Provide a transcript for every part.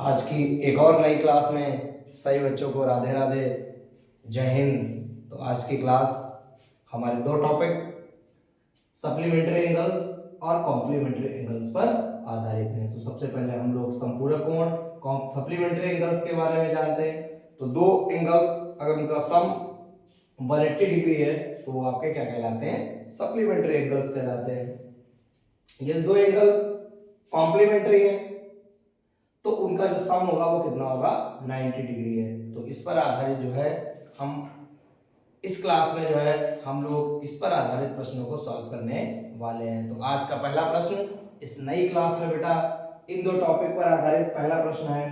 आज की एक और नई क्लास में सभी बच्चों को राधे राधे, जय हिंद। तो आज की क्लास हमारे दो टॉपिक सप्लीमेंट्री एंगल्स और कॉम्प्लीमेंट्री एंगल्स पर आधारित हैं। तो सबसे पहले हम लोग संपूरक कोण सप्लीमेंट्री एंगल्स के बारे में जानते हैं। तो दो एंगल्स अगर उनका सम 180 डिग्री है तो वो आपके क्या कहलाते हैं? सप्लीमेंट्री एंगल्स कहलाते हैं। ये दो एंगल कॉम्प्लीमेंट्री है तो उनका जो सम होगा वो कितना होगा? 90 डिग्री है। तो इस पर आधारित जो है हम इस क्लास में जो है हम लोग इस पर आधारित प्रश्नों को सॉल्व करने वाले हैं। तो आज का पहला प्रश्न इस नई क्लास में बेटा इन दो टॉपिक पर आधारित पहला प्रश्न है,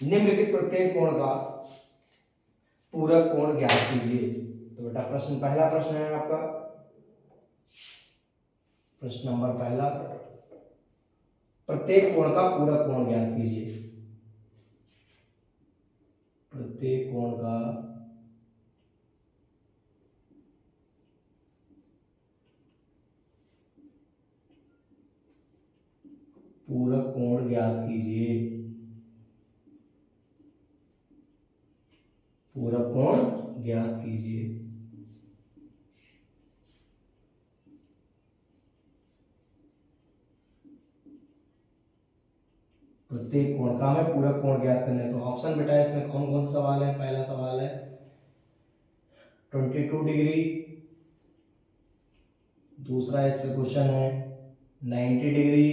निम्नलिखित प्रत्येक कोण का पूरक कोण ज्ञात कीजिए। तो बेटा पहला प्रश्न है आपका, प्रश्न नंबर पहला, प्रत्येक कोण का पूरक कोण ज्ञात कीजिए। प्रत्येक कोण का पूरक कोण ज्ञात कीजिए। पूरक कोण ज्ञात कीजिए। प्रत्येक कोण का हमें पूरक कोण ज्ञात करना है। तो ऑप्शन बेटा इसमें कौन कौन सा सवाल है? पहला सवाल है 22 डिग्री, दूसरा इसमें क्वेश्चन है 90 डिग्री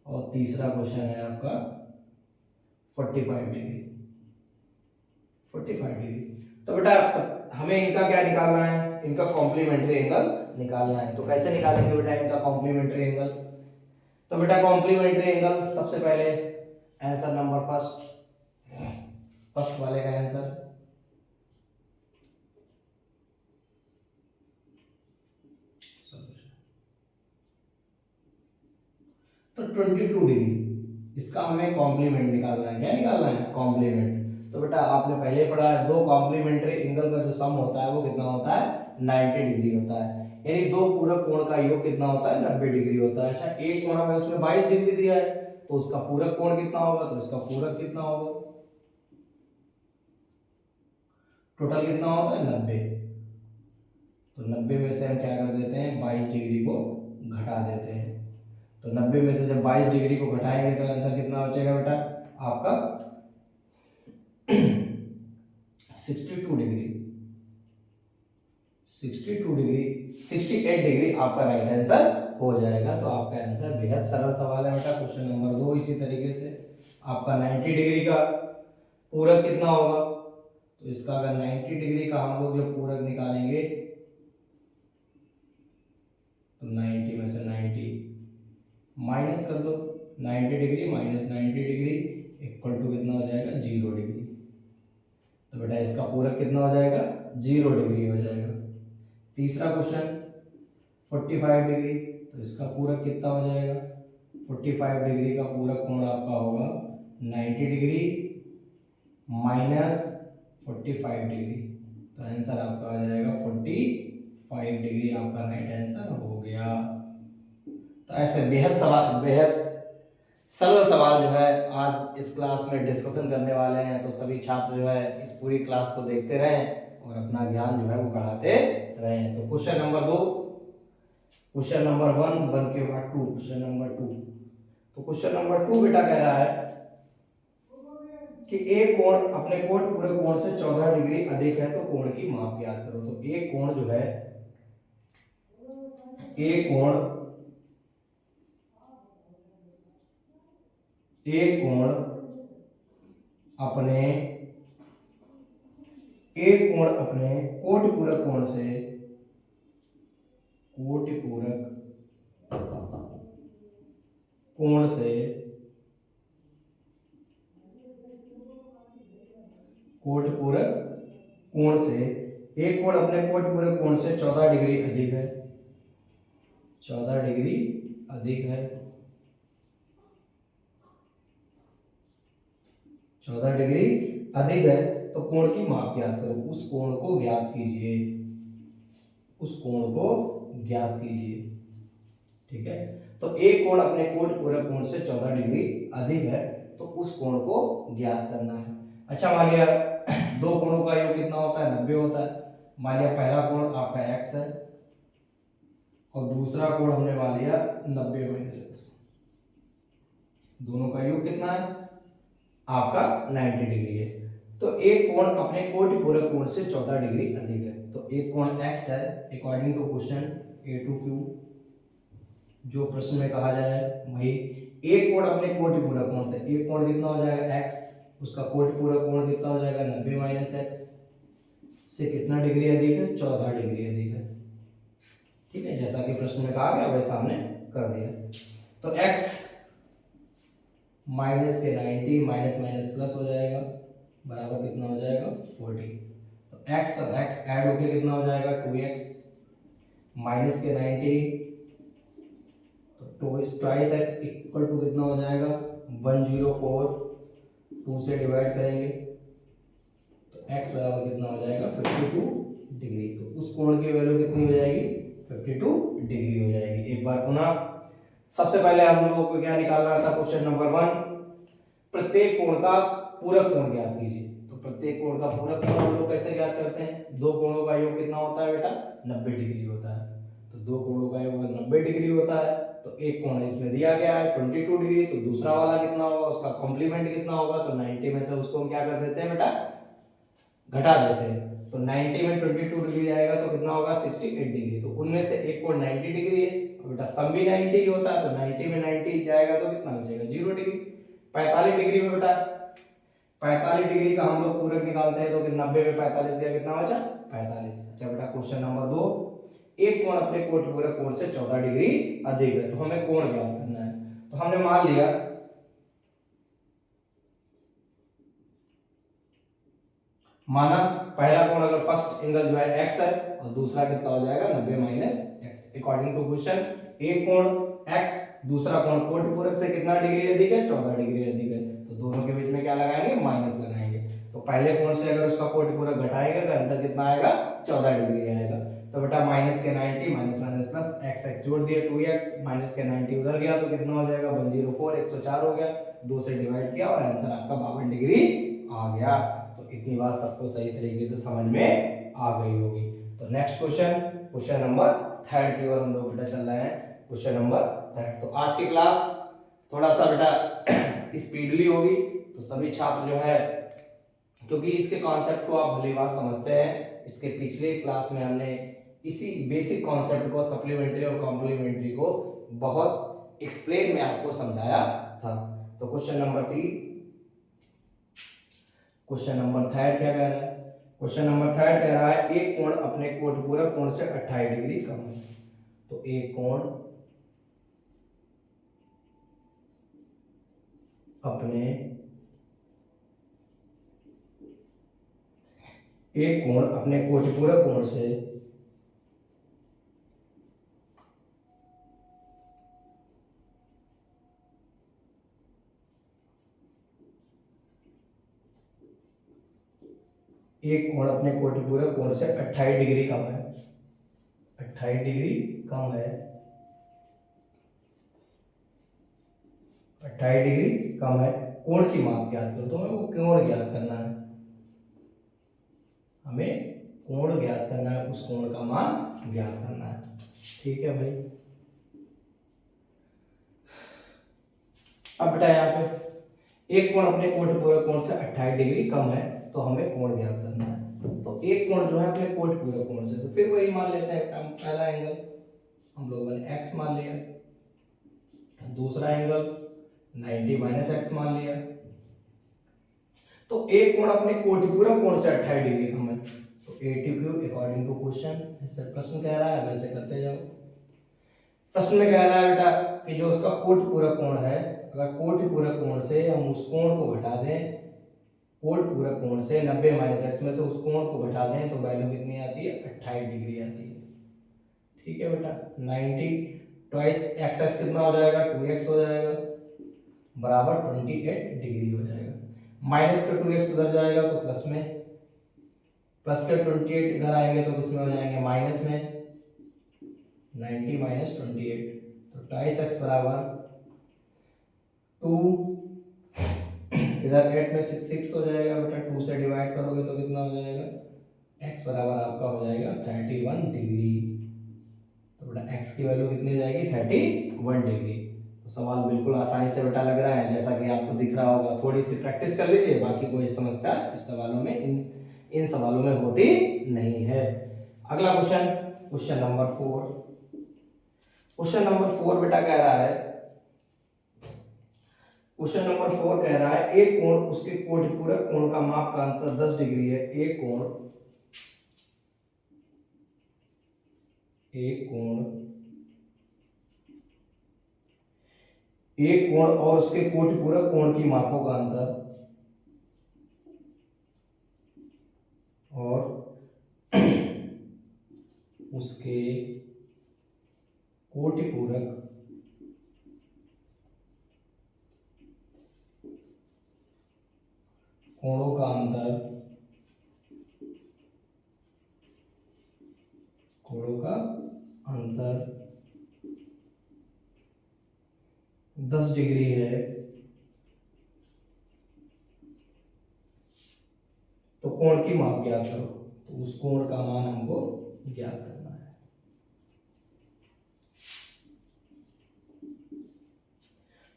और तीसरा क्वेश्चन है आपका 45 डिग्री। 45 डिग्री। तो बेटा हमें इनका क्या निकालना है? इनका कॉम्प्लीमेंट्री एंगल निकालना है। तो कैसे निकालेंगे बेटा इनका कॉम्प्लीमेंट्री एंगल? तो बेटा कॉम्प्लीमेंट्री एंगल सबसे पहले आंसर नंबर फर्स्ट वाले का आंसर तो 22 डिग्री, इसका हमें कॉम्प्लीमेंट निकालना है। क्या निकालना है? कॉम्प्लीमेंट। तो बेटा आपने पहले पढ़ा है दो कॉम्प्लीमेंट्री एंगल का जो सम होता है वो कितना होता है? 90 डिग्री होता है। यानी दो पूरक कोण का योग कितना होता है? 90 डिग्री होता है। अच्छा एक कोण हमें उसमें 22 डिग्री दिया है तो उसका पूरक कोण कितना होगा? तो इसका पूरक कितना होगा? टोटल कितना होता है? 90। तो 90 में से हम क्या कर देते हैं? 22 डिग्री को घटा देते हैं। तो 90 में से जब 22 डिग्री को घटाएंगे तो आंसर कितना बचेगा बेटा आपका? 62 डिग्री। 62 डिग्री 68 डिग्री आपका राइट आंसर हो जाएगा। तो आपका आंसर बेहद सरल सवाल है बेटा। क्वेश्चन नंबर 2 इसी तरीके से आपका 90 डिग्री का पूरक कितना होगा? तो इसका अगर 90 डिग्री का हम लोग जो पूरक निकालेंगे तो 90 में से 90 माइनस कर दो, 90 degree minus 90 degree equal to कितना हो जाएगा? 0 डिग्री। तो बेटा इसका पूरक कितना हो जाएगा? 0 डिग्री हो जाएगा। तीसरा क्वेश्चन 45 डिग्री, तो इसका पूरक कितना हो जाएगा? 45 डिग्री का पूरक कोण आपका होगा 90 डिग्री माइनस 45 डिग्री। तो आंसर आपका आ जाएगा 45 डिग्री। आपका राइट आंसर हो गया। तो ऐसे बेहद सरल सवाल जो है आज इस क्लास में डिस्कशन करने वाले हैं। तो सभी छात्र जो है इस पूरी क्लास को देखते रहें और अपना ज्ञान जो है वो बढ़ाते रहें। तो क्वेश्चन नंबर 2, क्वेश्चन नंबर 1 के बाद 2, क्वेश्चन नंबर 2। तो क्वेश्चन नंबर 2 बेटा कह रहा है कि एक कोण अपने कोण पूरे कोण से 14 डिग्री अधिक है तो कोण की माप ज्ञात करो। तो एक कोण जो है, एक कोण अपने कोटि पूरक कोण से 14 डिग्री अधिक है, 14 डिग्री अधिक है, 14 डिग्री अधिक है तो कोण की माप ज्ञात करो। उस कोण को ज्ञात कीजिए, उस कोण को ज्ञात कीजिए। ठीक है। तो एक कोण अपने कोट पूरक कोण से 14 डिग्री अधिक है, तो उस कोण को ज्ञात करना है। अच्छा मान लिया दो कोणों का योग कितना होता है, 90 होता है। मान लिया पहला कोण आपका x है और दूसरा कोण हमने मान लिया 90 माइनस एक्स, दोनों का योग कितना है आपका 90 डिग्री है। तो एक कोण अपने कोटि पूरक कोण से 14 डिग्री अधिक है। तो एक कोण x है अकॉर्डिंग टू क्वेश्चन A2Q, जो प्रश्न में कहा जाए वही। एक कोण अपने कोटि पूरक कोण से, एक कोण कितना हो जाएगा x, उसका कोटि पूरक कोण कितना हो जाएगा 90 माइनस एक्स से कितना डिग्री अधिक है, 14 डिग्री अधिक है। ठीक है, जैसा कि प्रश्न में कहा गया वैसा हमने कर दिया। तो x माइनस के 90 माइनस माइनस प्लस हो जाएगा, बराबर कितना हो जाएगा 40। तो x और x ऐड होके कितना हो जाएगा 2x माइनस के 90, तो ट्वाइस x इक्वल टू कितना हो जाएगा 104, 2 से डिवाइड करेंगे तो x बराबर कितना हो जाएगा 52 डिग्री। तो उस कोण की वैल्यू कितनी हो जाएगी 52 डिग्री हो जाएगी। एक बार पुनः सबसे पहले हम लोगों को क्या निकालना था, क्वेश्चन नंबर 1, प्रत्येक कोण का पूरक कोण ज्ञात कीजिए। तो प्रत्येक कोण का पूरक कोण हम लोग कैसे ज्ञात करते हैं, दो कोणों का योग कितना होता है बेटा 90 डिग्री होता है। तो दो कोणों का योग 90 डिग्री होता है, तो एक कोण इसमें दिया गया है 22 डिग्री, तो दूसरा वाला कितना होगा, उसका कॉम्प्लीमेंट कितना होगा, तो 90 में से उसको हम क्या कर देते हैं बेटा घटा देते हैं। तो 90 में 22 डिग्री आएगा तो कितना होगा 68 डिग्री। तो उनमें से एक कोण 90 डिग्री है, बेटा सम भी 90 ही होता है, तो 90 में 90 जाएगा तो कितना हो जाएगा 0 डिग्री। 45 डिग्री में बेटा 45 डिग्री का हम लोग पूरक निकालते हैं, तो 90 में 45 गया कितना बचा 45। अच्छा बेटा क्वेश्चन नंबर 2, एक कोण अपने कोटि पूरक कोण से 14 डिग्री अधिक है, तो हमें कोण ज्ञात करना है। तो हमने मान लिया माना पहला कोण अगर फर्स्ट एंगल जो है x है और दूसरा कितना हो जाएगा 90 minus x. According to question एक कोण x, दूसरा कोण कोटि पूरक से कितना डिग्री अधिक है 14 डिग्री अधिक है, तो दोनों के बीच में क्या लगाएंगे माइनस लगाएंगे। तो पहले कोण से अगर उसका कोटि पूरक घटाएंगे तो आंसर कितना आएगा 14 डिग्री आएगा। तो बेटा माइनस के 90 minus minus plus x x जोड़ दिया 2x माइनस के 90 उधर गया तो कितना हो जाएगा 104, 104 हो गया, 2 से डिवाइड किया और आंसर आपका 52 डिग्री आ गया। तो इतनी बात सबको सही तरीके से समझ में आ गई होगी। तो नेक्स्ट क्वेश्चन, क्वेश्चन नंबर 3 की ओर हम लोग बेटा चल रहे हैं। क्वेश्चन नंबर 3, तो आज की क्लास थोड़ा सा बेटा स्पीडली होगी, तो सभी छात्र जो है, क्योंकि इसके कॉन्सेप्ट को आप भली बात समझते हैं, इसके पिछले क्लास में हमने इसी बेसिक कॉन्सेप्ट को सप्लीमेंट्री और कॉम्प्लीमेंट्री को बहुत एक्सप्लेन में आपको समझाया था। तो क्वेश्चन नंबर 3, क्वेश्चन नंबर 3 क्या कह रहा है, क्वेश्चन नंबर 3 कह रहा है एक कोण अपने कोटि पूरक कोण से 28 डिग्री कम है। तो एक कोण अपने कोटि पूरक कोण से एक कोण अपने कोटि पूरक कोण से 28 डिग्री कम है, 28 डिग्री कम है, 28 डिग्री कम है। कोण की माप ज्ञात करो, तो हमें वो कोण ज्ञात करना है, हमें कोण ज्ञात करना है, उस कोण का मान ज्ञात करना है। ठीक है भाई। अब बेटा यहाँ पे एक कोण अपने कोटि पूरक कोण से 28 डिग्री कम है, तो हमें कोण ज्ञात करना है। तो एक कोण जो है अपने कोटि पूरक कोण से, तो फिर वही मान लेते हैं, हम पहला एंगल हम लोगों ने x मान लिया, दूसरा एंगल 90 माइनस एक्स मान लिया। तो एक कोण अपने कोटि पूरक कोण से 28 डिग्री कम है, तो A2Q अकॉर्डिंग टू क्वेश्चन, ऐसे प्रश्न कह रहा है वैसे करते जाओ। प्रश्न में कह रहा है बेटा कि जो उसका कोटि पूरक कोण है, अगर कोटि पूरक कोण से हम उस कोण को घटा दें, कोटि पूरक कोण से 90 माइनस एक्स में से उस कोण को घटा दें तो वैल्यू कितनी आती है 28 डिग्री आती है। ठीक है बेटा, 90 ट्वाइस एक्स एक्स कितना हो जाएगा 2x हो जाएगा, बराबर 28 डिग्री हो जाएगा। माइनस का 2x उधर जाएगा तो प्लस में, प्लस के 28 इधर आएंगे तो किसमें हो जाएंगे माइनस में, 90 माइनस 28 तो 2x बराबर 2, इधर 8 में 6 हो जाएगा बेटा, 2 से डिवाइड करोगे तो कितना हो जाएगा, x बराबर आपका हो जाएगा 31 डिग्री। तो बेटा x की वैल्यू कितनी हो जाएगी, 31 डिग्री। तो सवाल बिल्कुल आसानी से बेटा लग रहा है, जैसा कि आपको दिख रहा होगा। थोड़ी सी प्रैक्टिस कर लीजिए, बाकी कोई समस्या इस सवालों में इन सवालों में होती नहीं है। अगला question, question number 4। Question number 4 बेटा कह रहा है, क्वेश्चन नंबर 4 कह रहा है एक कोण उसके कोटिपूरक कोण का माप का अंतर 10 डिग्री है। एक कोण और उसके कोटिपूरक कोण की मापों का अंतर और उसके कोटिपूरक कोणों का अंतर 10 डिग्री है, तो कोण की माप ज्ञात करो। तो उस कोण का मान हमको ज्ञात करना है।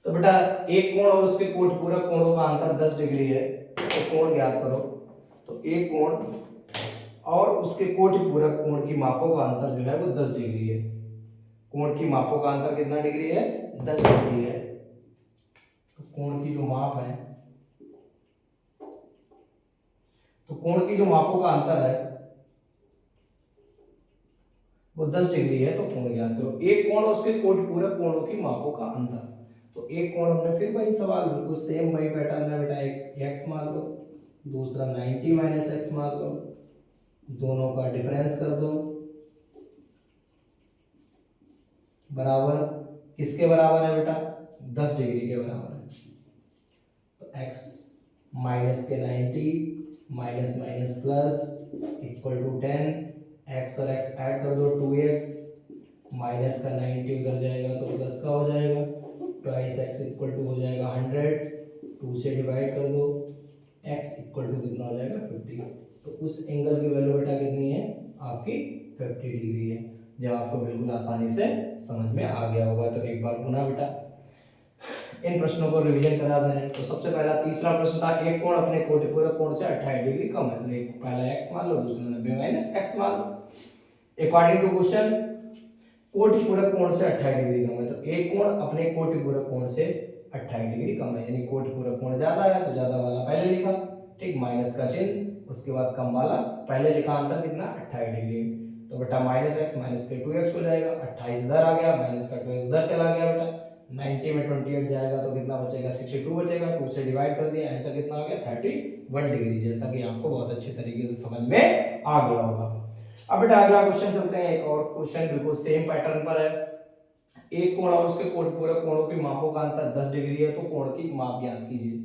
तो बेटा एक कोण और उसके कोटिपूरक कोणों का अंतर 10 डिग्री है, तो कोण ज्ञात करो। तो एक कोण और उसके कोटिपूरक कोण की मापों का अंतर जो है वो 10 डिग्री है। कोण की मापों का अंतर कितना डिग्री है, 10 डिग्री है। तो कोण की जो माप है, तो कोण की जो मापों का अंतर है वो 10 डिग्री है, तो कोण ज्ञात करो। एक कोण और उसके कोटिपूरक कोणों की मापों का अंतर। तो एक कोण हमने फिर वही सवाल बिल्कुल सेम वही पैटर्न है बेटा, एक x मान लो, दूसरा 90 माइनस एक्स मान लो, दोनों का डिफरेंस कर दो, बराबर किसके बराबर है बेटा, 10 डिग्री के बराबर है। तो x माइनस के 90 minus minus plus equal to 10, x और x ऐड कर दो, 2x माइनस का 90 उधर जाएगा तो प्लस का हो जाएगा, ट्वाइस x इक्वल टू हो जाएगा 100, 2 से डिवाइड कर दो, x इक्वल टू कितना हो जाएगा 50। तो उस एंगल की वैल्यू बेटा कितनी है आपकी 50 डिग्री है। जब आपको बिल्कुल आसानी से समझ में आ गया होगा तो एक बार पुनः बेटा इन प्रश्नों को रिवीजन करा दें। तो सबसे पहला तीसरा प्रश्न था एक कोण अपने कोटिपूरक कोण से 28 डिग्री कम है। तो एक पहला x मान लो, दूसरा 90 माइनस x मान लो। अकॉर्डिंग टू क्वेश्चन कोटिपूरक कोण से 28 डिग्री कम है, तो एक कोण अपने कोटिपूरक कोण से 28 डिग्री कम है, यानी कोटिपूरक कोण ज्यादा है तो ज्यादा वाला पहले लिखा, ठीक, माइनस का चिन्ह, उसके बाद कम वाला पहले लिखा, अंतर कितना 28 डिग्री। तो बेटा माइनस एक्स माइनस के 2x हो जाएगा, 28 इधर आ गया, माइनस का 2 उधर चला गया बेटा, 90 में 28 जाएगा तो कितना बचेगा 62 बचेगा, 2 से डिवाइड कर दिया, आंसर कितना हो गया 31 डिग्री, जैसा कि आपको बहुत अच्छे तरीके से समझ में आ गया होगा। अब बेटा अगला क्वेश्चन चलते हैं, एक और क्वेश्चन बिल्कुल सेम पैटर्न पर है। एक कोण और उसके कोटिपूरक कोणों की मापों का अंतर 10 डिग्री है, तो कोण की माप ज्ञात कीजिए,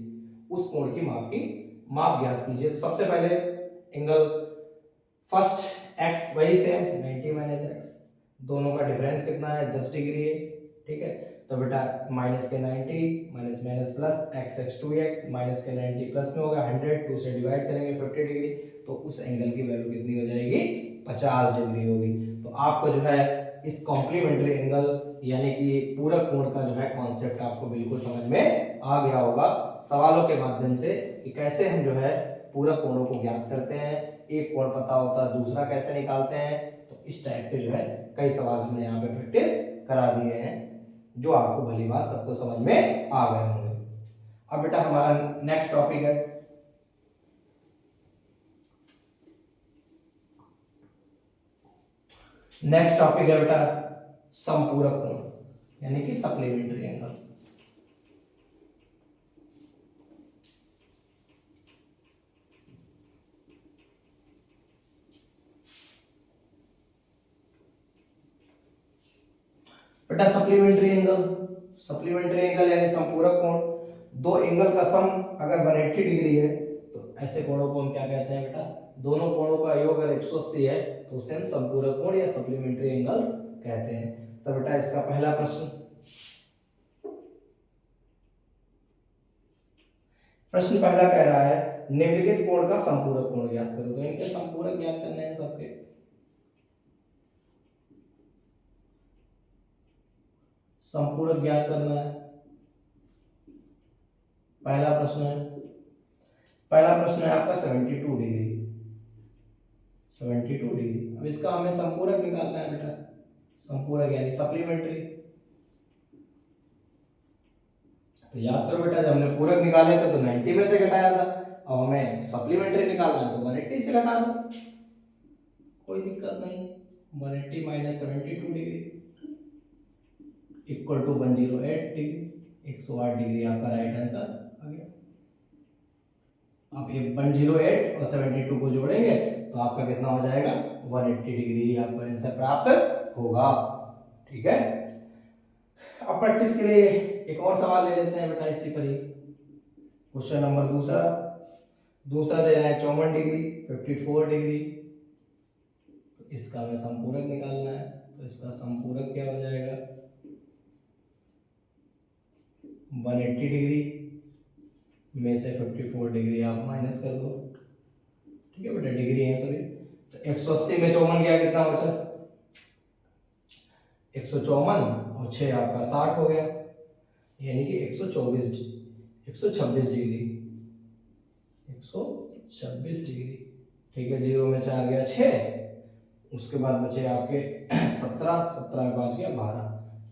उस कोण की माप ज्ञात कीजिए। तो सबसे पहले एंगल फर्स्ट x वही सेम 90 माइनस एक्स, दोनों का डिफरेंस कितना है 10 डिग्री है, ठीक है। तो बेटा माइनस के 90 minus minus plus x x 2x minus के 90 प्लस में होगा 100, 2 से डिवाइड करेंगे 50 डिग्री, तो उस एंगल की वैल्यू कितनी हो जाएगी 50 डिग्री होगी। तो आपको जो है इस कॉम्प्लीमेंट्री एंगल यानी कि पूरक कोण का जो है कॉन्सेप्ट आपको बिल्कुल समझ में आ गया होगा सवालों के माध्यम से कि कैसे हम जो है पूरक कोणों को ज्ञात करते हैं, एक कोण पता होता है दूसरा कैसे निकालते हैं। तो इस टाइप के जो है कई सवाल हमने यहाँ पे प्रैक्टिस करा दिए हैं, जो आपको भली बात सबको समझ में आ गए होंगे। अब बेटा हमारा नेक्स्ट टॉपिक है बेटा समपूरक कोण यानी कि सप्लीमेंट्री एंगल। बेटा सप्लीमेंट्री एंगल यानी समपूरक कोण, दो एंगल का सम अगर 180 डिग्री है तो ऐसे कोणों को हम क्या कहते हैं बेटा, दोनों कोणों का योग अगर 180 है तो उसे हम समपूरक कोण या सप्लीमेंट्री एंगल्स कहते हैं। तो बेटा इसका पहला प्रश्न प्रश्न पहला कह रहा है निम्नलिखित कोण का संपूरक कोण ज्ञात करो। तो इनके संपूरक ज्ञात करने हैं सबके। संपूरक ज्ञात करना है। पहला प्रश्न है आपका 72 डिग्री। 72 डिग्री। अब इसका हमें संपूरक निकालना है बेटा। संपूरक यानी सप्लीमेंट्री। तो याद करो बेटा, जब हमने पूरक निकाले थे तो 90 में से घटाया था। अब हमें सप्लीमेंट्री निकालना है तो 180 से घटा दो, कोई दिक्कत नहीं। 180 minus 72 degree equal to 108 degree. 108 degree आपका राइट आंसर आ गया। आप ये 108 और 72 को जोड़ेंगे तो आपका कितना हो जाएगा, 180 डिग्री आपका आंसर प्राप्त होगा। ठीक है। अब प्रैक्टिस के लिए एक और सवाल ले लेते हैं बेटा इसी पर ही। क्वेश्चन नंबर दूसरा दे रहा है 54 डिग्री 54 डिग्री। तो इसका हमें संपूरक निकालना है। तो इसका संपूरक क्या हो जाएगा, 180 डिग्री में से 54 डिग्री आप माइनस कर दो। ठीक है बेटा, डिग्री है सभी। तो 180 में 54 गया, कितना बचा, 154 और 6 आपका 60 हो गया, यानी कि 126 डिग्री 126 डिग्री। ठीक है, 0 में 4 गया 6, उसके बाद बचे आपके 17 में 5 गया 12।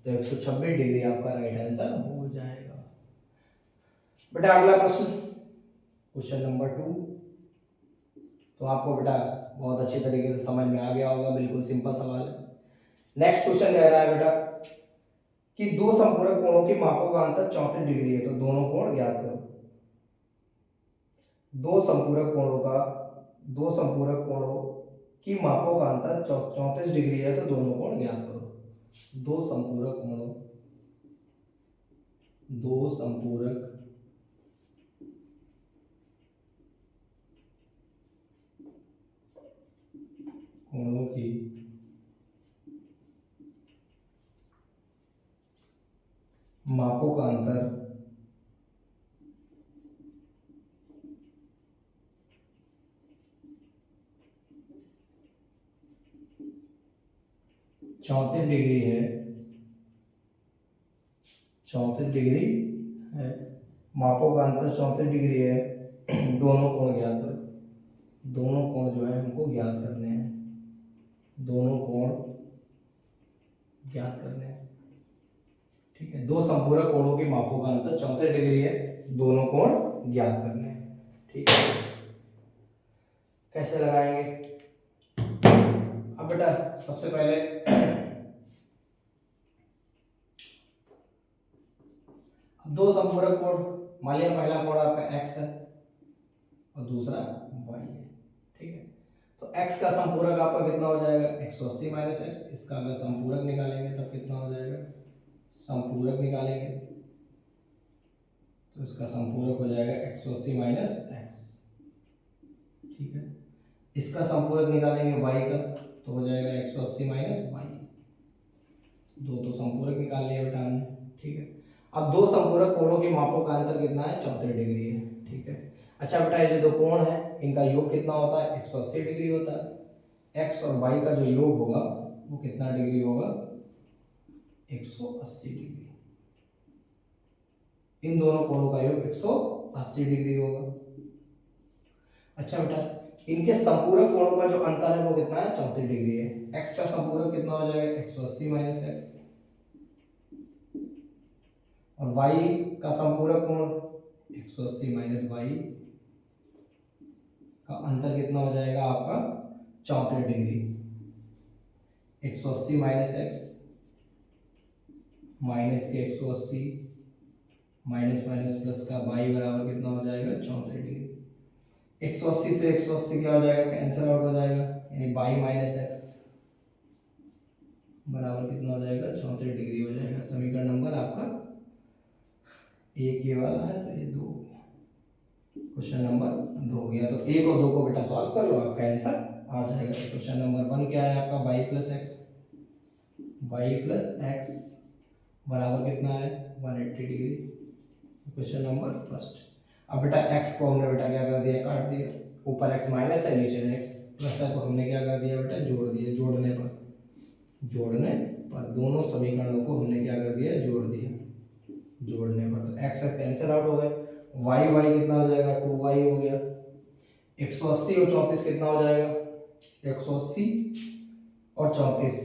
तो 126 डिग्री आपका राइट आंसर हो जाएगा। बेटा अगला प्रश्न, क्वेश्चन नंबर 2। तो आपको बेटा बहुत अच्छी तरीके से समझ में आ गया होगा, बिल्कुल सिंपल सवाल है। नेक्स्ट क्वेश्चन कह रहा है बेटा कि दो संपूरक कोणों की मापों का अंतर 34 डिग्री है। तो दोनों कोण ज्ञात करो। दो संपूरक कोणों की मापों का अंतर 34 डिग्री है। तो दोनों कोण ज्ञात करो। दो संपूरक कोणों की मापों का अंतर 34 डिग्री है। 34 डिग्री है, मापों का अंतर 34 डिग्री है। दोनों कोण ज्ञात करो। दोनों कोण जो है हमको ज्ञात करने हैं। दोनों कोण ज्ञात करने हैं। ठीक है, दो संपूरक कोणों की मापों का अंतर 34 डिग्री है। दोनों कोण ज्ञात करने हैं। ठीक है, कैसे लगाएंगे। अब बेटा सबसे पहले दो संपूरक कोण, मान लिया पहला कोण आपका x है और दूसरा y है। ठीक है, तो x का संपूरक आपका कितना हो जाएगा, 180 माइनस एक्स। इसका अगर संपूरक निकालेंगे तब कितना हो जाएगा, संपूरक निकालेंगे तो इसका संपूरक हो जाएगा 180 माइनस एक्स। ठीक है, इसका संपूरक निकालेंगे y का तो हो जाएगा 180 माइनस वाई। दो संपूरक निकाल लिए बेटा हमने। ठीक है, अब दो संपूरक कोणों की मापों का अंतर कितना है, 34 डिग्री है। ठीक है, अच्छा बेटा ये जो दो कोण है इनका योग कितना होता है, 180 डिग्री होता है। x और y का जो योग होगा वो कितना डिग्री होगा, 180 डिग्री। इन दोनों कोणों का योग 180 डिग्री होगा। अच्छा बेटा इनके संपूरक कोणों का जो अंतर है वो कितना है, 34 डिग्री है। x का संपूरक कितना हो जाएगा, 180 माइनस एक्स, और y का संपूरक कोण 180 माइनस वाई का अंतर कितना हो जाएगा आपका, 34 डिग्री। 180 माइनस एक्स माइनस के 180 माइनस माइनस प्लस का y बराबर कितना हो जाएगा, 34 डिग्री। 180 से 180 क्या हो जाएगा, कैंसिल आउट हो जाएगा, यानी y माइनस एक्स बराबर कितना हो जाएगा, 34 डिग्री हो जाएगा। समीकरण नंबर आपका एक ये वाला है तो ये 2, क्वेश्चन नंबर 2 हो गया। तो 1 और 2 को बेटा सॉल्व कर लो, आपका आंसर आ जाएगा। क्वेश्चन नंबर 1 क्या है आपका, y प्लस एक्स बराबर कितना है, 180 डिग्री। Question number first. अब बेटा x को हमने बेटा क्या कर दिया, काट दिया। ऊपर x माइनस है, नीचे x प्लस है, तो हमने क्या कर दिया बेटा, जोड़ दिया। जोड़ने पर दोनों समीकरणों को हमने क्या कर दिया, जोड़ दिया। जोड़ने पर तो x कैंसिल आउट हो गए, y कितना हो जाएगा, 2y हो गया। 180 और 34 कितना हो जाएगा, 180 और 34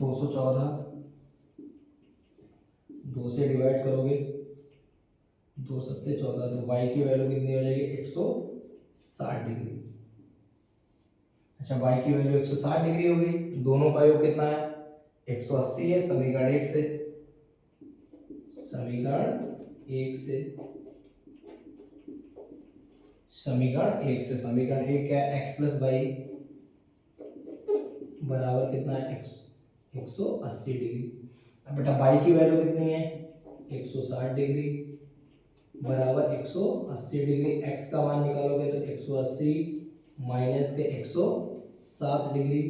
214, 2 से डिवाइड करोगे 2 सत्ते 14, तो y की वैल्यू कितनी हो जाएगी, 160 डिग्री। अच्छा, y की वैल्यू 160 डिग्री होगी, दोनों का योग कितना है, 180 है। समीकरण 1 से, समीकरण 1 क्या है, x प्लस वाई बराबर कितना है, 180 डिग्री। अब बेटा y की वैल्यू कितनी है, 160 डिग्री बराबर 180 डिग्री। x का मान निकालोगे तो 180 माइनस के 107 डिग्री,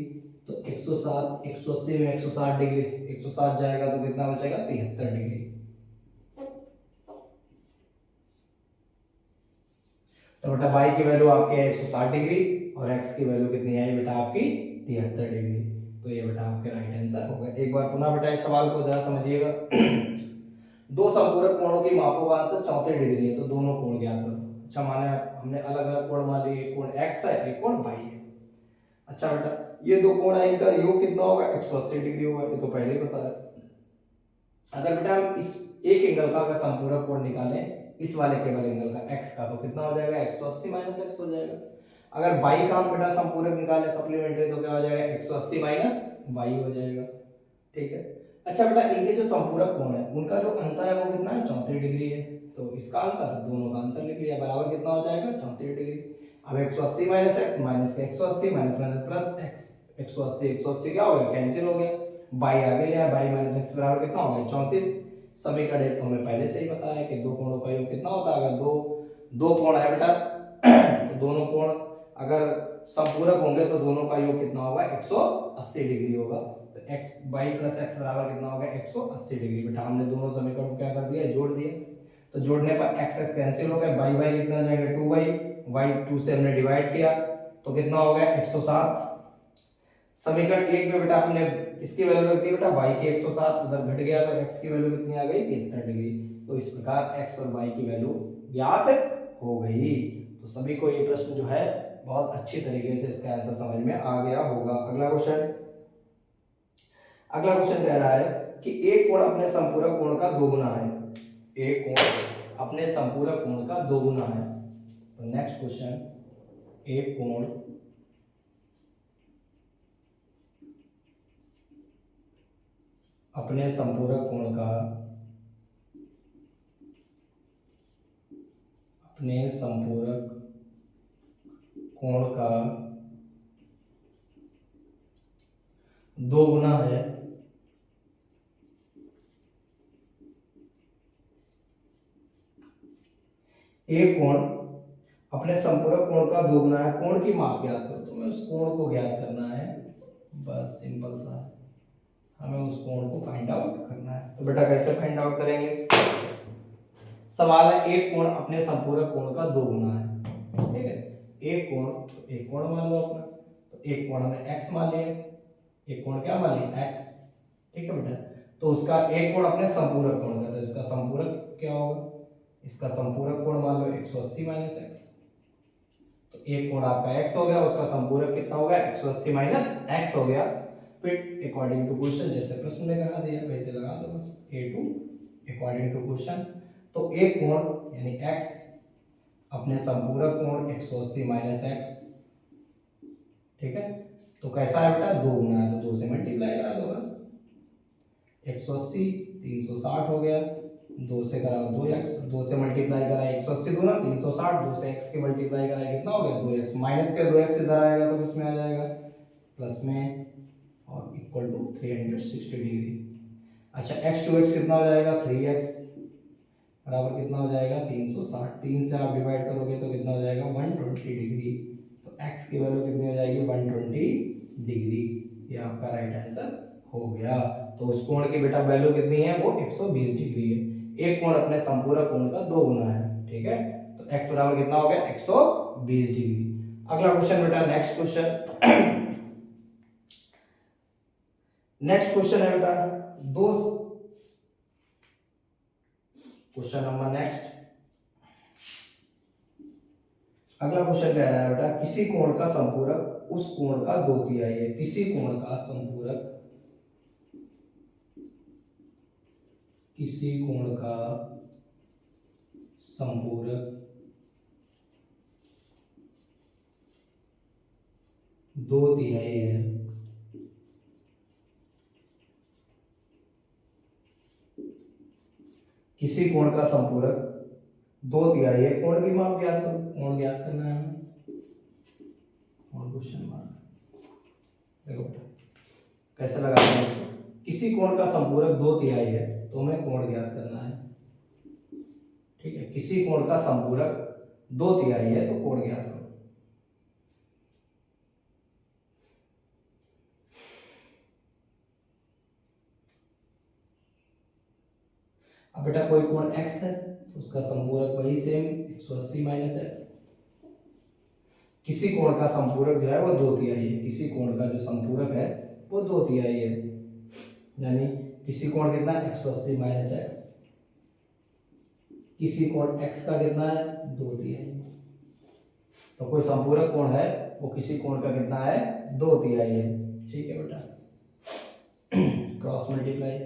तो 180 में 160 डिग्री, 160 जाएगा तो कितना बचेगा, 73 डिग्री। तो बेटा y की वैल्यू आपकी है 160 डिग्री और x की वैल्यू कितनी आई बेटा आपकी, 73 डिग्री। तो ये बेटा आपके राइट आंसर हो गया। एक बार पुनः बेटा इस सवाल को जरा समझिएगा। दो संपूरक कोणों की मापों का अंतर 74 डिग्री है, तो दोनों कोण ज्ञात करो। अच्छा, माने हमने अलग अलग कोण मान लिए, एक कोण x है, एक कोण y है। अच्छा बेटा, ये दो कोण है, इनका योग कितना होगा, 180 डिग्री होगा, ये तो पहले ही पता है। अगर बेटा हम इस एक एंगल का अगर संपूरक कोण निकालें, इस वाले केवल एंगल का x का, तो कितना हो जाएगा, 180 माइनस x हो जाएगा। अगर y का हम बेटा संपूरक निकाले सप्लीमेंट्री, तो क्या हो जाएगा, 180 माइनस y हो जाएगा। ठीक है। अच्छा बेटा, इनके जो संपूरक कोण है उनका जो अंतर है वो कितना है, 74 डिग्री है। तो इसका अंतर, दोनों का अंतर लिख लिया, बराबर कितना हो जाएगा, 74 डिग्री। अब 180 माइनस x माइनस के 180 माइनस माइनस प्लस x, 180 क्या हो गया, कैंसिल हो गया। y आगे लिया, y माइनस x बराबर कितना हो गया, 34। समीकरण एक तो हमें पहले से ही पता है कि दो कोणों का योग कितना होता है। अगर दो कोण है बेटा तो दोनों कोण अगर संपूरक होंगे तो दोनों का योग कितना होगा, 180 डिग्री होगा। तो x y प्लस एक्स बराबर कितना होगा, 180 डिग्री। बेटा हमने दोनों समीकरण को क्या कर दिया, जोड़ दिया। तो जोड़ने पर x कैंसिल हो गया, y कितना हो जाएगा, 2y, y 2 से हमने डिवाइड किया तो कितना हो गया, 107। समीकरण एक में बेटा हमने इसकी वैल्यू रख दी बेटा y की 107, उधर घट गया तो x की वैल्यू कितनी आ गई, 73 डिग्री। तो इस प्रकार x और y की वैल्यू ज्ञात हो गई। तो सभी को ये प्रश्न जो है बहुत अच्छी तरीके से इसका आंसर समझ में आ गया होगा। अगला क्वेश्चन कह रहा है कि एक कोण अपने संपूरक कोण का दोगुना है। एक कोण अपने संपूरक कोण का दोगुना है। तो नेक्स्ट क्वेश्चन, एक कोण अपने संपूरक कोण का दोगुना है। एक कोण अपने संपूरक कोण का दोगुना है, कोण की माप ज्ञात करो। तो हमें उस कोण को ज्ञात करना है, बस सिंपल सा हमें उस कोण को फाइंड आउट करना है। तो बेटा कैसे फाइंड आउट करेंगे, सवाल है एक कोण अपने संपूरक कोण का दोगुना है। ठीक है, एक कोण मान लो अपना, तो एक कोण हमने x मान लिया, एक कोण क्या मान लिया, x। ठीक है बेटा, तो उसका एक कोण अपने संपूरक कोण का, तो इसका संपूरक क्या होगा, इसका संपूरक कोण मान लो 180 माइनस x। तो एक कोण आपका x हो गया, उसका संपूरक कितना हो गया, 180 माइनस x हो गया। फिर अकॉर्डिंग टू क्वेश्चन, जैसे प्रश्न में लगा दिया वैसे लगा दो बस, A2 अकॉर्डिंग टू क्वेश्चन। तो एक कोण यानी x अपने संपूरक कोण 180 माइनस x। ठीक है, तो कैसा है बेटा, दो गुना है, तो 2 से मल्टीप्लाई करा दो बस। 180 360 हो गया, 2 से करा 2x, 2 से मल्टीप्लाई करा 180 दूना 360, 2 से x की मल्टीप्लाई करा कितना हो गया, 2x, माइनस के 2x इधर आएगा तो किसमें आ जाएगा, प्लस में, और इक्वल टू 360 डिग्री। अच्छा, x टू x कितना हो जाएगा, 3x बराबर कितना हो जाएगा, 360। 3 से आप डिवाइड करोगे तो कितना हो जाएगा, 120 डिग्री। तो x की वैल्यू कितनी हो जाएगी, 120 डिग्री। ये आपका राइट आंसर हो गया। तो उस कोण की बेटा वैल्यू कितनी है, वो 120 डिग्री है। एक कोण अपने संपूरक कोण का दोगुना है। ठीक है, तो x बराबर कितना हो गया 120 डिग्री। अगला क्वेश्चन बेटा, नेक्स्ट क्वेश्चन नेक्स्ट क्वेश्चन है बेटा दो क्वेश्चन नंबर नेक्स्ट। अगला क्वेश्चन कह रहा है बेटा, किसी कोण का संपूरक उस कोण का 2/3 है। किसी कोण का संपूरक, किसी कोण का संपूरक 2/3 है। किसी कोण का संपूरक 2/3 है। कोण की माप ज्ञात करो, कोण ज्ञात करना है हमें। और क्वेश्चन मार्क देखो कैसे लगाते हैं इसको। किसी कोण का संपूरक 2/3 है तो हमें कोण ज्ञात करना है। ठीक है, किसी कोण का संपूरक 2/3 है तो कोण ज्ञात करो। अब बेटा कोई कोण x है तो उसका संपूरक वही सेम 180 माइनस x। किसी कोण का संपूरक जो है वो 2/3 है। किसी कोण का जो संपूरक है वो 2/3 है, यानी किसी कोण कितना है 180 माइनस x। किसी कोण x का कितना है 2/3 है। तो कोई संपूरक कोण है वो किसी कोण का कितना है 2/3 है। ठीक है बेटा, क्रॉस मल्टीप्लाई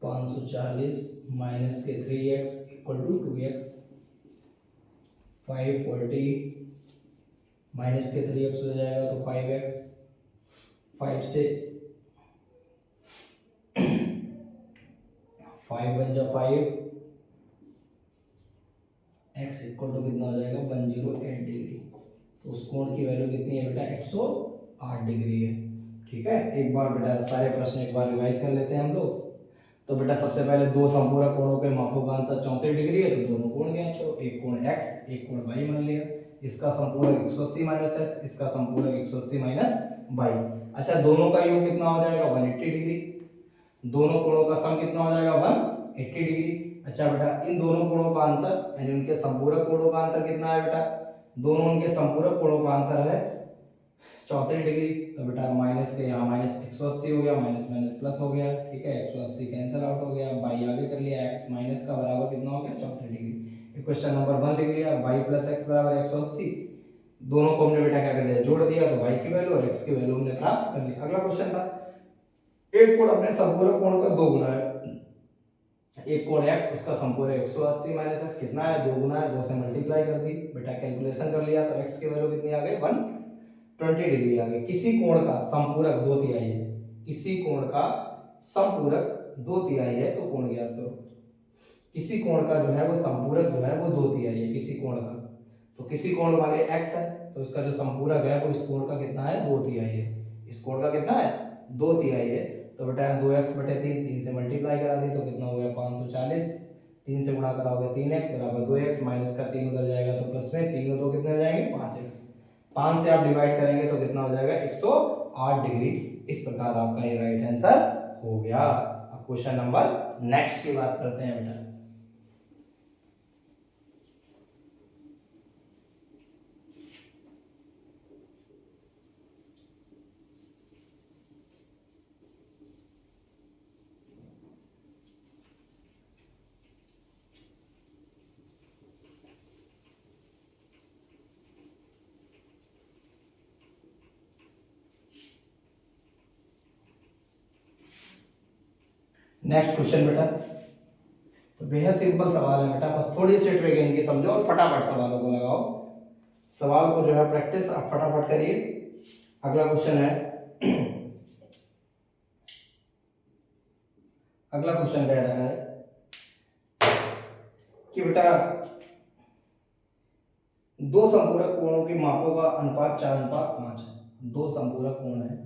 540 माइनस के 3x equal to 2x। 540 minus के 3x हो जाएगा तो 5x। 5 से 5 बन जा 5, x इक्वल टू कितना हो जाएगा 108 डिग्री। तो उस कोण की वैल्यू कितनी है बेटा 108 डिग्री है। ठीक है, एक बार बेटा सारे प्रश्न एक बार रिवाइज कर लेते हैं हम लोग। तो बेटा सबसे पहले दो संपूरक कोणों के मापों का अंतर 34 डिग्री है तो दोनों कोण ज्ञात करो। एक कोण x एक कोण y मान लिया। इसका संपूरक 180 माइनस x, इसका संपूरक 180 माइनस y। अच्छा, दोनों का योग कितना हो जाएगा 180 डिग्री। दोनों कोणों का सम कितना हो जाएगा 180 डिग्री। अच्छा बेटा, इन दोनों कोणों का अंतर यानी उनके संपूरक कोणों का अंतर कितना है बेटा, दोनों उनके संपूरक कोणों का अंतर है 34 डिग्री। तो बेटा माइनस के यहाँ माइनस 180 हो गया, माइनस माइनस प्लस हो गया। ठीक है, 180 कैंसिल आउट हो गया, बाई आगे कर लिया, x माइनस का बराबर कितना हो गया 34 डिग्री। इक्वेशन नंबर 1 लिख लिया, y प्लस एक्स बराबर 180। दोनों को हमने बेटा क्या कर दिया जोड़ दिया, तो y की वैल्यू और x की वैल्यू हमने प्राप्त कर ली। अगला क्वेश्चन था, एक कोण अपने संपूरक कोण का 2 गुना है। एक कोण x उसका संपूरक 180 माइनस x कितना है 2 गुना है, 2 से मल्टीप्लाई कर दी। बेटा कैलकुलेशन कर लिया तो x की वैल्यू कितनी आ गई 120 डिग्री आ गई। किसी कोण का संपूरक 2/3 है। किसी कोण का संपूरक 2/3 है तो कोण ज्ञात करो। किसी कोण का जो है वो संपूरक जो है वो 2/3 है किसी कोण का। तो किसी कोण वाले x है तो उसका जो संपूरक है वो इस कोण का कितना है 2/3 है। इस कोण का कितना है 2/3 है। तो बेटा 2x बटे 3, 3 से मल्टीप्लाई करा दी तो कितना हो गया 540। 3 से गुणा कराओगे 3x बराबर 2x, माइनस का 3 उधर जाएगा तो प्लस में 3 और 2 कितने हो जाएंगे 5x। 5 से आप डिवाइड करेंगे तो कितना हो जाएगा 108 डिग्री। इस प्रकार आपका ये राइट आंसर हो गया। अब क्वेश्चन नंबर नेक्स्ट की बात करते हैं बेटा। नेक्स्ट क्वेश्चन बेटा, तो बेहद सिंपल सवाल है बेटा, बस थोड़ी सी ट्रिक इनकी समझो और फटाफट सवालों को लगाओ। सवाल को जो है प्रैक्टिस आप फटाफट करिए। अगला क्वेश्चन है अगला क्वेश्चन कह रहा है कि बेटा दो संपूरक कोणों की मापों का अनुपात 4:5 है। दो संपूरक कोण है,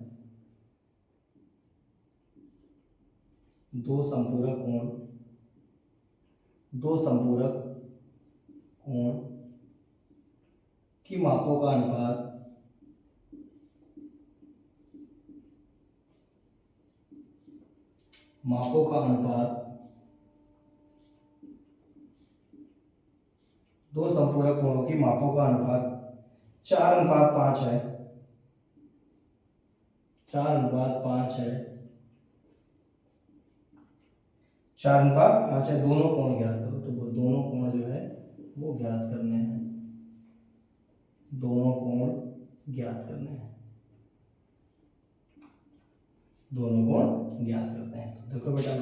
दो संपूरक कोण की मापों का अनुपात 4:5 का अनुपात 4:5 है, 4:5 है, 4:5 है। दोनों कोण ज्ञात करो, तो वो दोनों कोण जो है वो ज्ञात करने हैं, दोनों कोण ज्ञात करने हैं, दोनों कोण ज्ञात करते हैं। देखो बेटा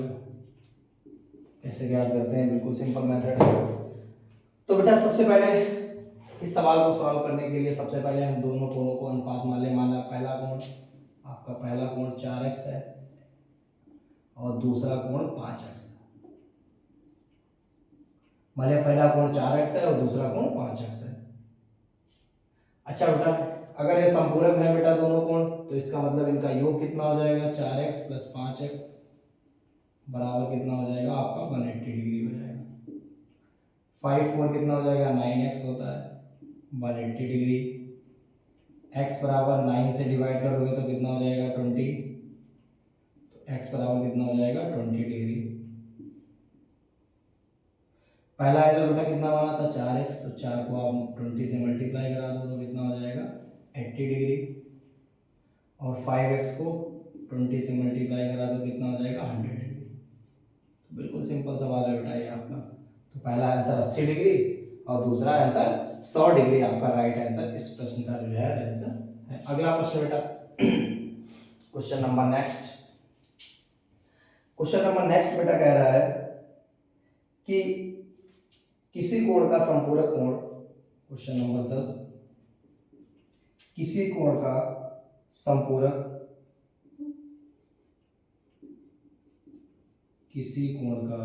कैसे ज्ञात करते हैं, बिल्कुल सिंपल मेथड है। तो बेटा सबसे पहले इस सवाल को सॉल्व करने के लिए सबसे पहले हम दोनों कोणों को अनुपात मान लें। माना पहला कोण, आपका पहला कोण 4x है और दूसरा कोण 5x है। मान लिया पहला कोण 4x है और दूसरा कोण 5x है। अच्छा बेटा अगर ये संपूरक है बेटा दोनों कोण, तो इसका मतलब इनका योग कितना हो जाएगा, 4x + 5x बराबर कितना हो जाएगा आपका 180 डिग्री हो जाएगा। 5 4 कितना हो जाएगा, 9x होता है, 180 डिग्री। x बराबर 9 से डिवाइड करोगे तो कितना हो जाएगा 20, तो x बराबर कितना हो जाएगा 20 डिग्री। पहला एंगल बेटा कितना बना था 4x, तो 4 को आप 20 से मल्टीप्लाई करा दो तो कितना हो जाएगा 80 डिग्री, और 5x को 20 से मल्टीप्लाई करा दो कितना हो जाएगा 100 डिग्री। तो बिल्कुल सिंपल सवाल है बेटा ये आपका। तो पहला आंसर 80 डिग्री और दूसरा आंसर 100 डिग्री आपका राइट आंसर इस प्रश्न का जो है आंसर है। अगला प्रश्न बेटा question number next, question number next बेटा कह रहा है कि किसी कोण का संपूरक कोण, क्वेश्चन नंबर 10, किसी कोण का संपूरक, किसी कोण का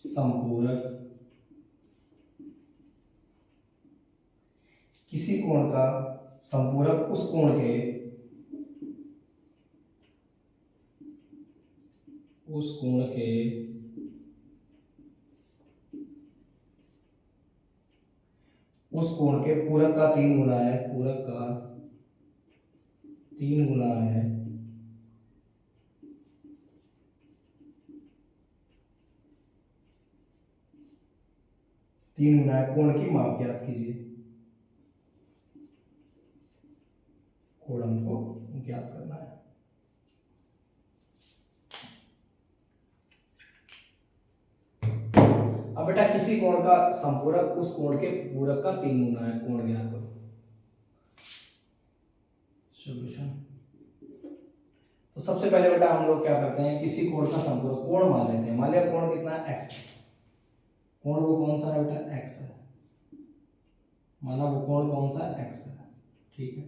संपूरक, किसी कोण का संपूरक उस कोण के, उस कोण के पूरक का 3 गुना है, पूरक का 3 गुना है, 3 गुना है। कोण की माप ज्ञात कीजिए, कोण हमको ज्ञात करना है। अब बेटा किसी कोण का संपूरक उस कोण के पूरक का 3 गुना है, कोण ज्ञात करो। सॉल्यूशन, तो सबसे पहले बेटा हम लोग क्या करते हैं, किसी कोण का संपूरक कोण मान लेते हैं। मान लिया कोण कितना है x, कोण वो कौन सा है बेटा x है, माना वो कोण कौन सा है x है, ठीक है।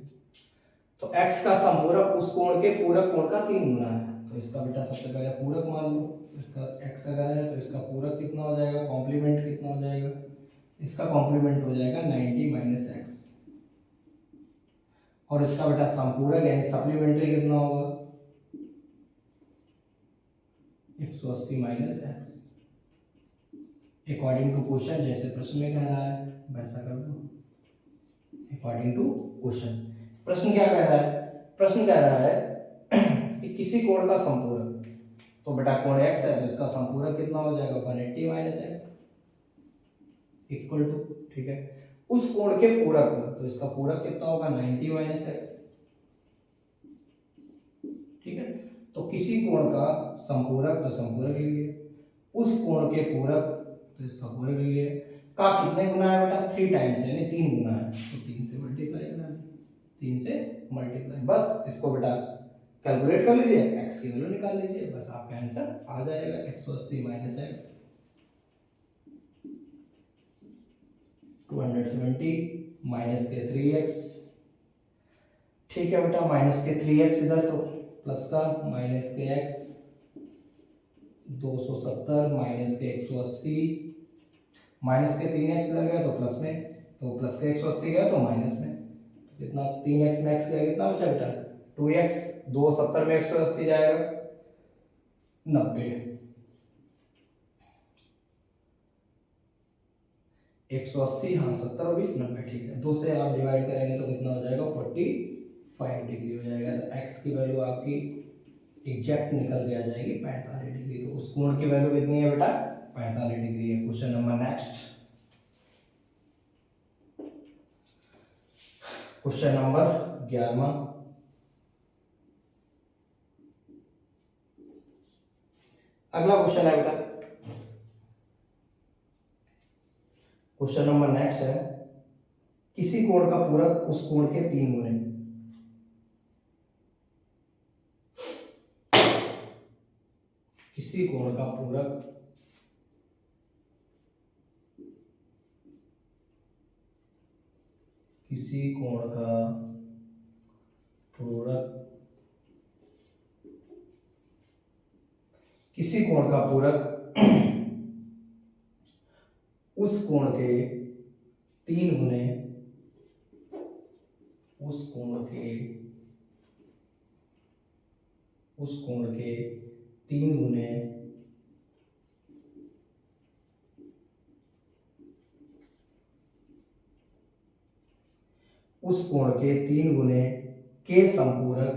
तो x का संपूरक उस कोण के पूरक कोण का 3 गुना है, तो इसका बेटा सबसे पहले पूरक मान लो। तो इसका x अगर है तो इसका पूरक कितना हो जाएगा, कॉम्प्लीमेंट कितना हो जाएगा, इसका कॉम्प्लीमेंट हो जाएगा 90 - x, और इसका बेटा संपूरक यानी सप्लीमेंट्री कितना होगा 180 - x। अकॉर्डिंग टू क्वेश्चन, जैसे प्रश्न में कह रहा है वैसा कर दो, अकॉर्डिंग टू क्वेश्चन। प्रश्न क्या कह रहा है, प्रश्न कह रहा है कि किसी कोण का संपूरक, तो बेटा कोण x है तो इसका संपूरक कितना हो जाएगा 180 - x इक्वल टू, ठीक है, उस कोण के पूरक, तो इसका पूरक कितना होगा 90 - x, ठीक है। तो किसी कोण का संपूरक, तो संपूरक ले लिए, उस कोण के पूरक, तो इसका पूरक ले लिए, का कितने गुना है बेटा 3 टाइम्स यानी 3 गुना है, तो 3 से मल्टीप्लाई करा दें, 3 से मल्टीप्लाई, बस इसको बेटा कैलकुलेट कर लीजिए, x की वैल्यू निकाल लीजिए, बस आपका आंसर आ जाएगा 180 - x 270 माइनस के 3x, ठीक है बेटा, माइनस के 3x इधर तो प्लस का माइनस के x 270 माइनस के 180, माइनस के 3x इधर गया तो प्लस में, तो प्लस के 180 गया तो माइनस में, तो कितना 3x में x गया कितना बचा बेटा 2x, 270 में 180 जाएगा 90, 180 हाँ 70 और 20 90, ठीक है। 2 से आप डिवाइड करेंगे तो कितना हो जाएगा 45 डिग्री हो जाएगा। तो x की वैल्यू आपकी एग्जैक्ट निकल के आ जाएगी 45 डिग्री। तो उस कोण की वैल्यू कितनी है बेटा 45 डिग्री है। Question number next, question number 11। अगला क्वेश्चन है बेटा, क्वेश्चन नंबर नेक्स्ट है, किसी कोण का पूरक उस कोण के 3 गुने। किसी कोण का पूरक किसी कोण का पूरक किसी कोण का पूरक उस कोण के 3 गुने, उस कोण के 3 गुने उस कोण के 3 गुने के संपूरक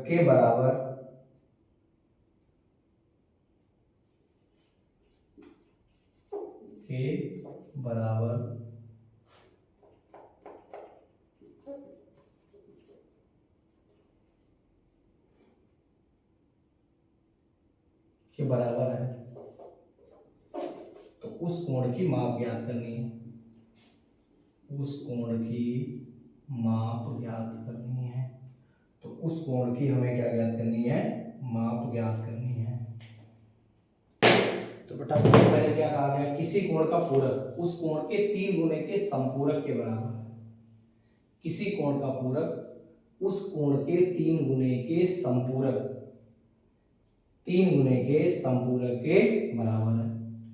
के बराबर है, तो उस कोण की माप ज्ञात करनी है। उस कोण की माप ज्ञात करनी है, तो उस कोण की हमें क्या ज्ञात करनी है? माप ज्ञात करनी है। तो बेटा सबसे पहले क्या कहा गया? किसी कोण का पूरक उस कोण के 3 गुने के संपूरक के बराबर है। किसी कोण का पूरक उस कोण के 3 गुने के संपूरक, 3 गुने के संपूरक के बराबर है।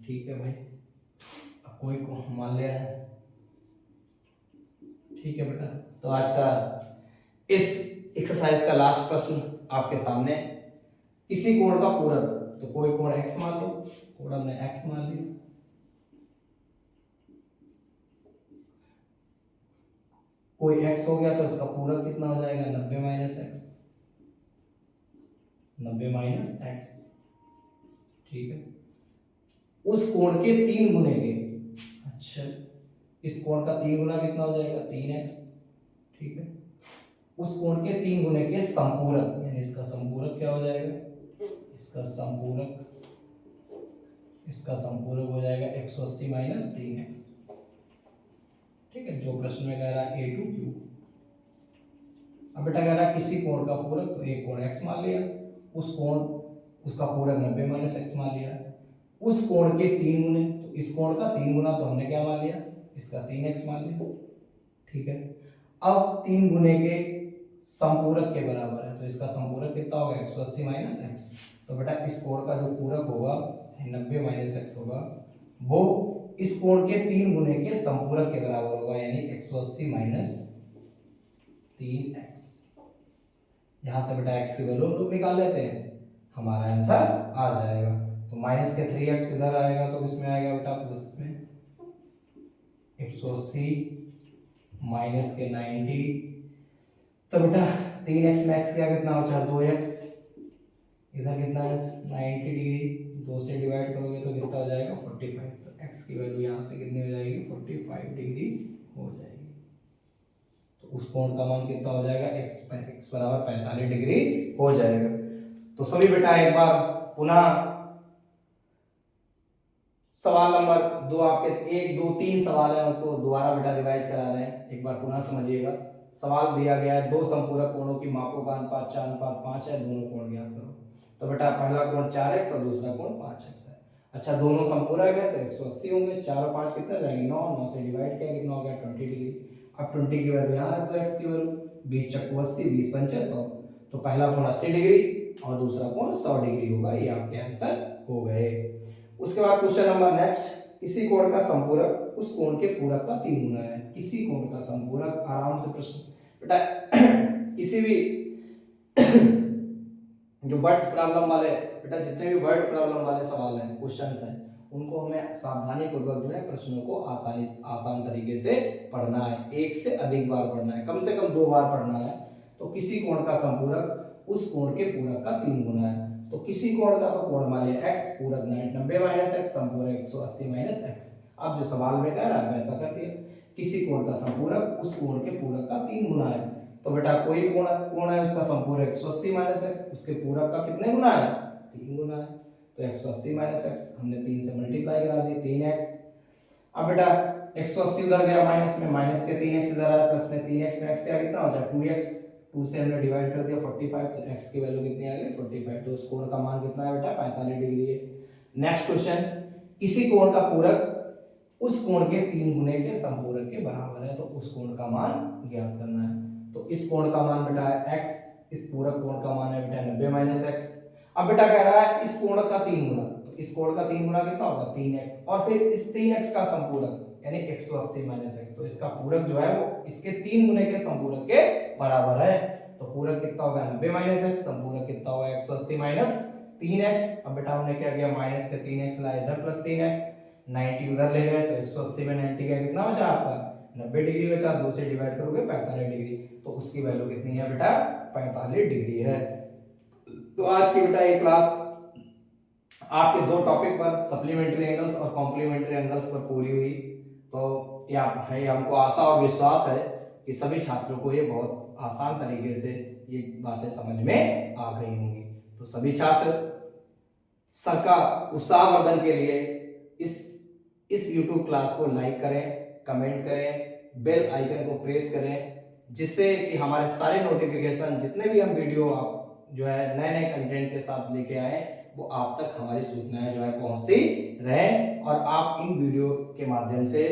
ठीक है भाई, अब कोई को मान लिया है। ठीक है बेटा, तो आज का इस एक्सरसाइज का लास्ट प्रश्न आपके सामने, किसी कोण का पूरक, तो कोई कोण x मान लो, कोण हमने x मान लिया, कोई x हो गया तो इसका पूरक कितना हो जाएगा? 90 माइनस x, 90 माइनस x। ठीक है, उस कोण के 3 गुने के, अच्छा इस कोण का 3 गुना कितना हो जाएगा? 3x। ठीक है, उस कोण के 3 गुने के संपूरक, यानी इसका संपूरक क्या हो जाएगा? इसका संपूरक हो जाएगा 180 माइनस 3x। ठीक है, जो प्रश्न में कह रहा है a to q। अब बेटा कह रहा है किसी कोण का पूरक, तो एक कोण x मान लिया, उसका पूरक 90 माइनस x मान लिया, उस कोण के 3 गुने, तो इस कोण का 3 गुना तो हमने क्या मान लिया? इसका 3x मान लिया। ठीक है, अब 3 गुने के संपूरक के बराबर है, तो इसका संपूरक कितना होगा? 180 माइनस x। तो बेटा इस कोण का जो पूरक होगा 90 माइनस x होगा, वो इस कोण के 3 गुने के संपूरक के बराबर होगा, यानी 180 माइनस 3x। यहां से बेटा x की वैल्यू हम लोग निकाल लेते हैं, हमारा आंसर आ जाएगा। तो माइनस के 3x इधर आएगा, तो इसमें आएगा बेटा प्लस में 180 माइनस के 90, तो बेटा 3x में x क्या कितना बचा? 2x। इधर कितना है? 90 डिग्री, 2 से डिवाइड करोगे तो कितना हो जाएगा? 45। तो x की वैल्यू यहाँ से कितनी हो जाएगी? 45 डिग्री हो जाएगी। तो उस कोण का मान कितना हो जाएगा? x बराबर 45 डिग्री हो जाएगा। तो सभी बेटा एक बार पुनः सवाल नंबर 2, आपके 1 2 3 सवाल है, उसको दोबारा बेटा रिवाइज करा रहे हैं, एक बार पुनः समझिएगा। सवाल दिया गया है, 2 संपूरक कोणों की मापों का अनुपात 4:5 है, दोनों कोण ज्ञात करो। तो बेटा पहला कोण 4x और दूसरा कोण 5x है। अच्छा, दोनों संपूरक है तो 180 होंगे, 4 और 5 कितना जाएंगे? 9, 9 से डिवाइड किया कितना हो गया? 20 डिग्री। अब 20 की वैल्यू यहाँ रख दो, x की वैल्यू 20 चक्कू 80, 20 पंचे 100, तो पहला कोण 80 डिग्री और दूसरा कोण 100 डिग्री होगा। ये आपके आंसर हो गए। उसके बाद क्वेश्चन नंबर नेक्स्ट, किसी कोण का संपूरक उस कोण के पूरक का 3 गुना है। किसी कोण का संपूरक, आराम से प्रश्न बेटा किसी भी जो वर्ड्स प्रॉब्लम वाले, बेटा जितने भी वर्ड प्रॉब्लम वाले सवाल हैं, क्वेश्चंस हैं, उनको हमें सावधानी पूर्वक जो है प्रश्नों को आसान तरीके से पढ़ना है, एक से अधिक बार पढ़ना है, कम से कम 2 बार पढ़ना है। तो किसी कोण का समपूरक उस कोण के पूरक का 3 गुना है। तो किसी कोण का तो कोण मान लिया x, पूरक 90 माइनस x, समपूरक 180 माइनस x। अब जो सवाल में कह रहा है वैसा कर दिया। किसी कोण का समपूरक उस कोण के पूरक का 3 गुना है। तो बेटा कोई कोण है उसका समपूरक 180 माइनस x, उसके पूरक का कितने गुना है? 3 गुना है। तो 180 माइनस x हमने 3 से मल्टीप्लाई करा दी, 3x। अब बेटा 180 उधर गया माइनस में, माइनस के 3x इधर आया, प्लस में 3x में x क्या कितना हो जाए 2x, 2 से हमने डिवाइड कर दिया 45, तो x की वैल्यू कितनी आ गई 45। तो उस कोण का मान कितना है बेटा 45 डिग्री है। नेक्स्ट क्वेश्चन, किसी कोण का पूरक उस कोण के 3 गुने के समपूरक के बराबर है, तो उस कोण का मान ज्ञात करना है। तो इस कोण का मान बेटा है x, इस पूरक कोण का मान है बेटा 90 माइनस x। अब बेटा कह रहा है इस कोण का 3 गुना, तो इस कोण का 3 गुना कितना होगा 3x, और फिर इस 3x का समपूरक यानी 180 माइनस x, तो इसका पूरक जो है वो इसके 3 गुने के समपूरक के बराबर है। तो पूरक कितना होगा 90 माइनस x, समपूरक कितना होगा 180 माइनस 3x। अब बेटा हमने क्या किया माइनस के 3x लाए इधर प्लस 3x, 90 उधर ले गए, तो 180 में 90 का कितना बचा आपका 90 डिग्री बचा, 2 से डिवाइड करोगे 45 डिग्री, तो उसकी वैल्यू कितनी है बेटा 45 डिग्री है। तो आज की बेटा ये क्लास आपके 2 टॉपिक पर सप्लीमेंट्री एंगल्स और कॉम्प्लीमेंट्री एंगल्स पर पूरी हुई। तो ये हमको आशा और विश्वास है कि सभी छात्रों को ये बहुत आसान तरीके से ये बातें समझ में आ गई होंगी। तो सभी छात्र सर का उत्साहवर्धन के लिए इस YouTube क्लास को लाइक करें, कमेंट करें, बेल आइकन को प्रेस करें, जिससे कि हमारे सारे नोटिफिकेशन जितने भी हम वीडियो आप जो है नए नए कंटेंट के साथ लेके आए वो आप तक हमारी सूचनाएं जो है पहुंचती रहें, और आप इन वीडियो के माध्यम से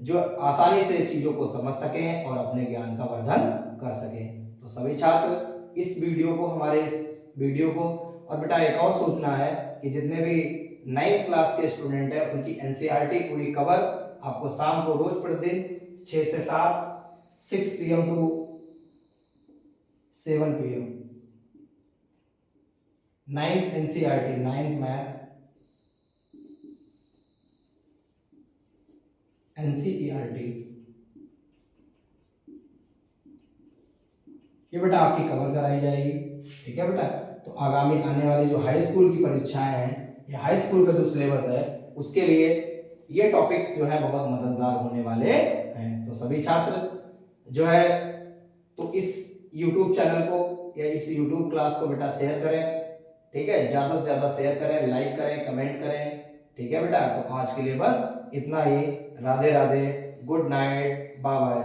जो आसानी से चीज़ों को समझ सकें और अपने ज्ञान का वर्धन कर सकें। तो सभी छात्र इस वीडियो को और बेटा एक और सूचना है कि जितने भी 9th क्लास के स्टूडेंट हैं उनकी NCERT पूरी कवर आपको शाम को रोज प्रतिदिन 6 से 7 6 PM to 7 PM 9th NCERT 9th math NCERT ये बेटा आपकी कवर कराई जाएगी। ठीक है बेटा। तो आगामी आने वाली जो हाई स्कूल की परीक्षाएं हैं या हाई स्कूल का जो सिलेबस है उसके लिए ये टॉपिक्स जो है बहुत मददगार होने वाले हैं। तो सभी छात्र जो है तो इस YouTube चैनल को या इस YouTube क्लास को बेटा शेयर करें। ठीक है, ज़्यादा से ज़्यादा शेयर करें, लाइक करें, कमेंट करें। ठीक है बेटा। तो आज के लिए बस इतना ही। Radhe Radhe, good night, bye bye.